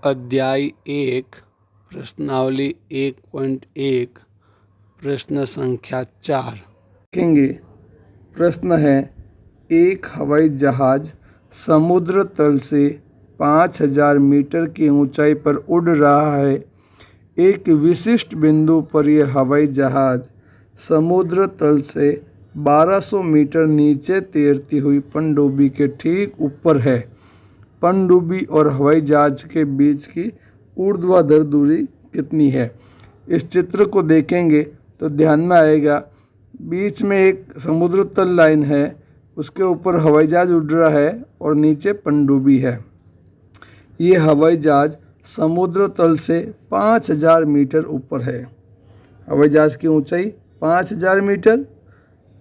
अध्याय 1 प्रश्नावली 1.1 प्रश्न संख्या 4 देखेंगे। प्रश्न है, एक हवाई जहाज समुद्र तल से 5000 मीटर की ऊंचाई पर उड़ रहा है। एक विशिष्ट बिंदु पर यह हवाई जहाज समुद्र तल से 1200 मीटर नीचे तैरती हुई पनडुब्बी के ठीक ऊपर है। पनडुब्बी और हवाई जहाज के बीच की ऊर्ध्वाधर दूरी कितनी है? इस चित्र को देखेंगे तो ध्यान में आएगा, बीच में एक समुद्र तल लाइन है, उसके ऊपर हवाई जहाज उड़ रहा है और नीचे पनडुब्बी है। ये हवाई जहाज समुद्र तल से 5000 मीटर ऊपर है। हवाई जहाज की ऊंचाई 5000 मीटर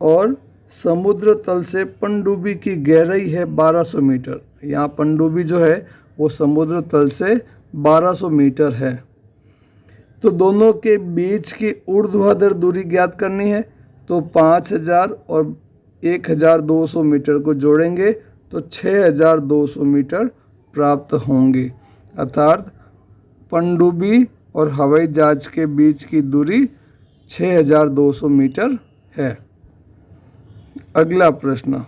और समुद्र तल से पनडुब्बी की गहराई है 1200 मीटर। यहाँ पनडुब्बी जो है वो समुद्र तल से 1200 मीटर है। तो दोनों के बीच की ऊर्ध्वाधर दूरी ज्ञात करनी है, तो 5000 और 1200 मीटर को जोड़ेंगे तो 6200 मीटर प्राप्त होंगे। अर्थात पनडुब्बी और हवाई जहाज के बीच की दूरी 6200 मीटर है। अगला प्रश्न,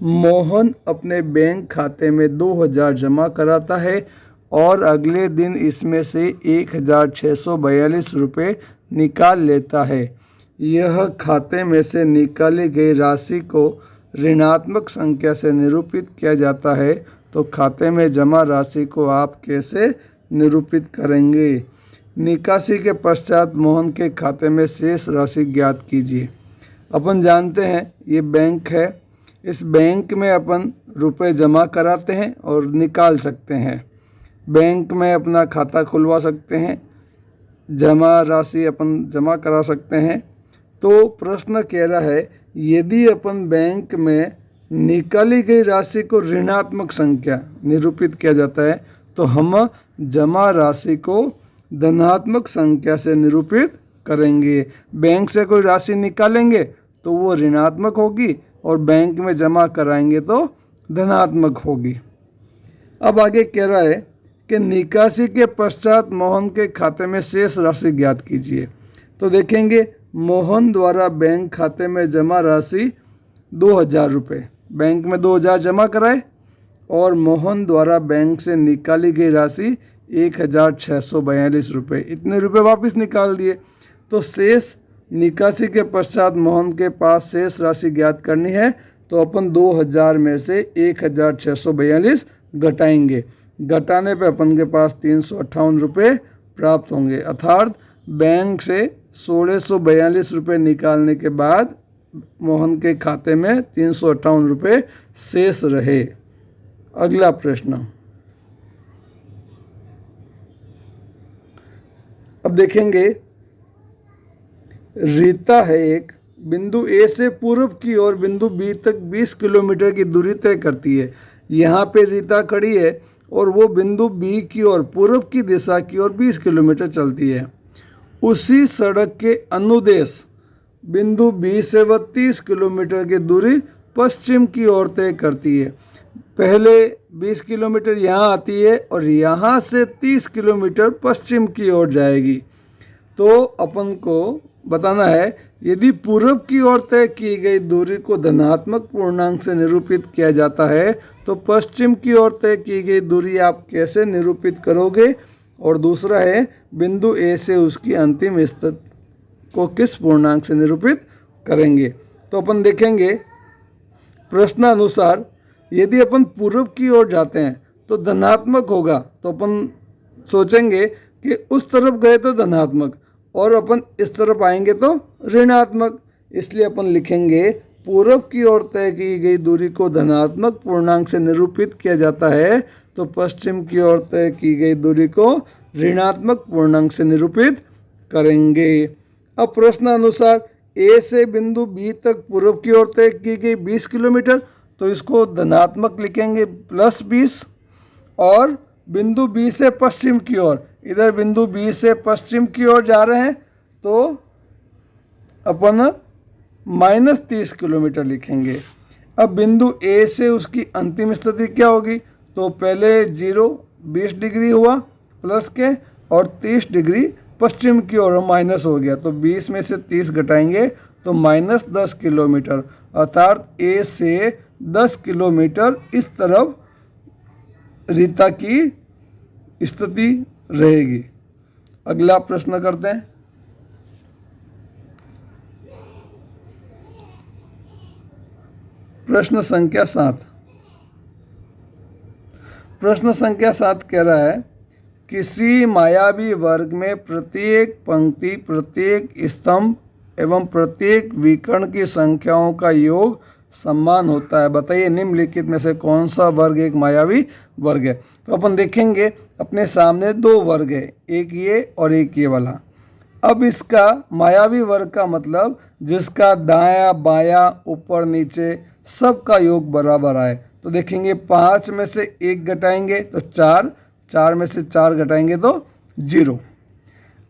मोहन अपने बैंक खाते में 2000 जमा कराता है और अगले दिन इसमें से 1642 रुपये निकाल लेता है। यह खाते में से निकाली गई राशि को ऋणात्मक संख्या से निरूपित किया जाता है, तो खाते में जमा राशि को आप कैसे निरूपित करेंगे? निकासी के पश्चात मोहन के खाते में शेष राशि ज्ञात कीजिए। अपन जानते हैं ये बैंक है, इस बैंक में अपन रुपए जमा कराते हैं और निकाल सकते हैं। बैंक में अपना खाता खुलवा सकते हैं, जमा राशि अपन जमा करा सकते हैं। तो प्रश्न कह रहा है, यदि अपन बैंक में निकाली गई राशि को ऋणात्मक संख्या निरूपित किया जाता है, तो हम जमा राशि को धनात्मक संख्या से निरूपित करेंगे। बैंक से कोई राशि निकालेंगे तो वो ऋणात्मक होगी और बैंक में जमा कराएंगे तो धनात्मक होगी। अब आगे कह रहा है कि निकासी के पश्चात मोहन के खाते में शेष राशि ज्ञात कीजिए। तो देखेंगे, मोहन द्वारा बैंक खाते में जमा राशि 2000 रुपये, बैंक में 2000 जमा कराए और मोहन द्वारा बैंक से निकाली गई राशि 1642 रुपये, इतने रुपये वापस निकाल दिए। तो शेष निकासी के पश्चात मोहन के पास शेष राशि ज्ञात करनी है, तो अपन 2000 में से 1642 घटाएंगे। घटाने पे अपन के पास 358 रुपये प्राप्त होंगे। अर्थात बैंक से 1642 रुपये निकालने के बाद मोहन के खाते में 358 रुपये शेष रहे। अगला प्रश्न, अब देखेंगे, रीता है एक बिंदु ए से पूर्व की ओर बिंदु बी तक 20 किलोमीटर की दूरी तय करती है। यहाँ पे रीता खड़ी है और वो बिंदु बी की ओर पूर्व की दिशा की ओर 20 किलोमीटर चलती है। उसी सड़क के अनुदेश बिंदु बी से वह 30 किलोमीटर की दूरी पश्चिम की ओर तय करती है। पहले 20 किलोमीटर यहाँ आती है और यहाँ से 30 किलोमीटर पश्चिम की ओर जाएगी। तो अपन को बताना है, यदि पूर्व की ओर तय की गई दूरी को धनात्मक पूर्णांक से निरूपित किया जाता है, तो पश्चिम की ओर तय की गई दूरी आप कैसे निरूपित करोगे? और दूसरा है, बिंदु ए से उसकी अंतिम स्थिति को किस पूर्णांक से निरूपित करेंगे? तो अपन देखेंगे, प्रश्नानुसार यदि अपन पूर्व की ओर जाते हैं तो धनात्मक होगा, तो अपन सोचेंगे कि उस तरफ गए तो धनात्मक और अपन इस तरफ आएंगे तो ऋणात्मक। इसलिए अपन लिखेंगे, पूर्व की ओर तय की गई दूरी को धनात्मक पूर्णांक से निरूपित किया जाता है, तो पश्चिम की ओर तय की गई दूरी को ऋणात्मक पूर्णांक से निरूपित करेंगे। अब प्रश्नानुसार ए से बिंदु बी तक पूर्व की ओर तय की गई 20 किलोमीटर, तो इसको धनात्मक लिखेंगे +20। और बिंदु बी से पश्चिम की ओर, इधर बिंदु बी से पश्चिम की ओर जा रहे हैं तो अपन -30 किलोमीटर लिखेंगे। अब बिंदु ए से उसकी अंतिम स्थिति क्या होगी? तो पहले 0 20 डिग्री हुआ प्लस के, और 30 डिग्री पश्चिम की ओर माइनस हो गया, तो 20 में से 30 घटाएंगे तो माइनस 10 किलोमीटर, अर्थात ए से 10 किलोमीटर इस तरफ रीता की स्थिति रहेगी। अगला प्रश्न करते हैं। प्रश्न संख्या 7। प्रश्न संख्या 7 कह रहा है, किसी मायावी वर्ग में प्रत्येक पंक्ति, प्रत्येक स्तंभ एवं प्रत्येक विकर्ण की संख्याओं का योग समान होता है। बताइए निम्नलिखित में से कौन सा वर्ग एक मायावी वर्ग है? तो अपन देखेंगे अपने सामने दो वर्ग है, एक ये और एक ये वाला। अब इसका मायावी वर्ग का मतलब जिसका दायां बायां ऊपर नीचे सबका योग बराबर आए। तो देखेंगे 5 में से 1 घटाएंगे तो 4, 4 में से 4 घटाएंगे तो 0।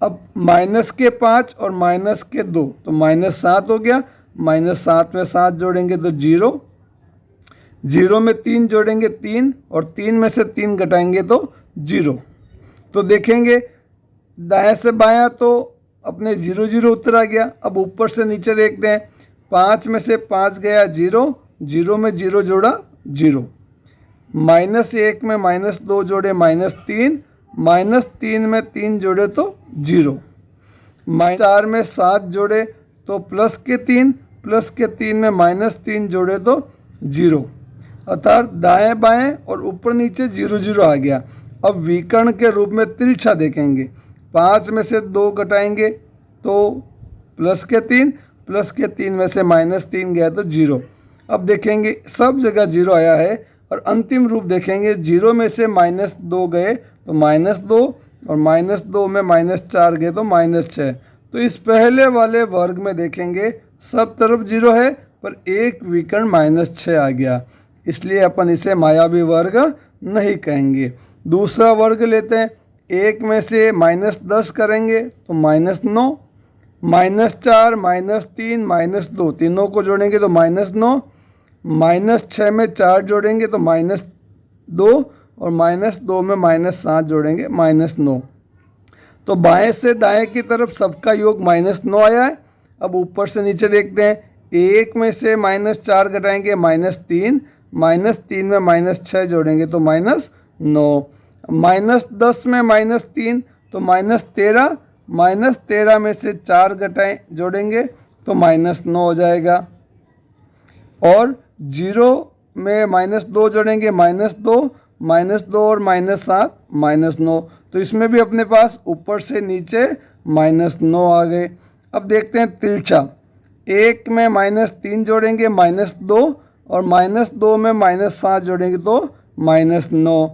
अब माइनस के 5 और माइनस के 2 तो माइनस 7 हो गया, माइनस 7 में 7 जोड़ेंगे तो 0, 0 में 3 जोड़ेंगे 3, और 3 में से 3 घटाएंगे तो 0। तो देखेंगे दाएं से बायां तो अपने 0 0 उत्तर आ गया। अब ऊपर से नीचे देखते हैं, 5 में से 5 गया 0, 0 में 0 जोड़ा 0, माइनस 1 में माइनस 2 जोड़े माइनस 3, माइनस 3 में 3 जोड़े तो 0, माइनस 4 में 7 जोड़े तो प्लस के 3, प्लस के 3 में माइनस 3 जोड़े तो 0, अर्थात दाएं बाएं और ऊपर नीचे 0 0 आ गया। अब विकर्ण के रूप में तिरछा देखेंगे, 5 में से 2 घटाएंगे तो प्लस के 3, प्लस के 3 में से माइनस 3 गया तो 0। अब देखेंगे सब जगह 0 आया है, और अंतिम रूप देखेंगे 0 में से माइनस 2 गए तो माइनस 2, और माइनस 2 में माइनस 4 गए तो माइनस 6। तो इस पहले वाले वर्ग में देखेंगे सब तरफ 0 है, पर एक विकर्ण माइनस 6 आ गया, इसलिए अपन इसे मायावी वर्ग नहीं कहेंगे। दूसरा वर्ग लेते हैं, 1 में से माइनस 10 करेंगे तो माइनस 9, माइनस 4, माइनस 3, माइनस 2, तीनों को जोड़ेंगे तो माइनस 9, माइनस 6 में 4 जोड़ेंगे तो माइनस 2, और माइनस 2 में माइनस 7 जोड़ेंगे माइनस 9। तो बाएं से दाएं की तरफ सबका योग माइनस 9 आया है। अब ऊपर से नीचे देखते हैं, 1 में से माइनस 4 घटाएंगे माइनस 3, माइनस 3 में माइनस 6 जोड़ेंगे तो माइनस 9, माइनस 10 में माइनस 3 तो माइनस 13, माइनस 13 में से 4 घटाएं जोड़ेंगे तो माइनस 9 हो जाएगा, और 0 में माइनस 2 जोड़ेंगे माइनस 2, माइनस 2 और माइनस 7 माइनस 9। तो इसमें भी अपने पास ऊपर से नीचे माइनस 9 आ गए। अब देखते हैं तिरछा, 1 में माइनस 3 जोड़ेंगे माइनस 2, और माइनस 2 में माइनस 7 जोड़ेंगे तो माइनस 9,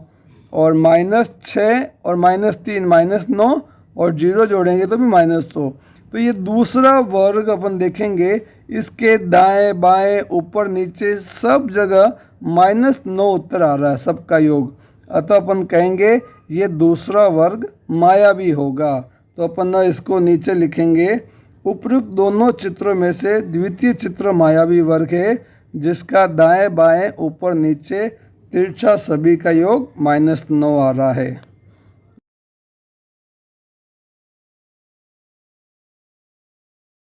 और माइनस 6 और माइनस 3 माइनस 9, और 0 जोड़ेंगे तो भी माइनस 2। तो ये दूसरा वर्ग अपन देखेंगे, इसके दाएं बाएं ऊपर नीचे सब जगह माइनस 9 उत्तर आ रहा है सबका योग, अतः अपन कहेंगे ये दूसरा वर्ग मायावी होगा। तो अपन ना इसको नीचे लिखेंगे, उपयुक्त दोनों चित्रों में से द्वितीय चित्र मायावी वर्ग है, जिसका दाएं बाएं ऊपर नीचे तिरछा सभी का योग माइनस 9 आ रहा है।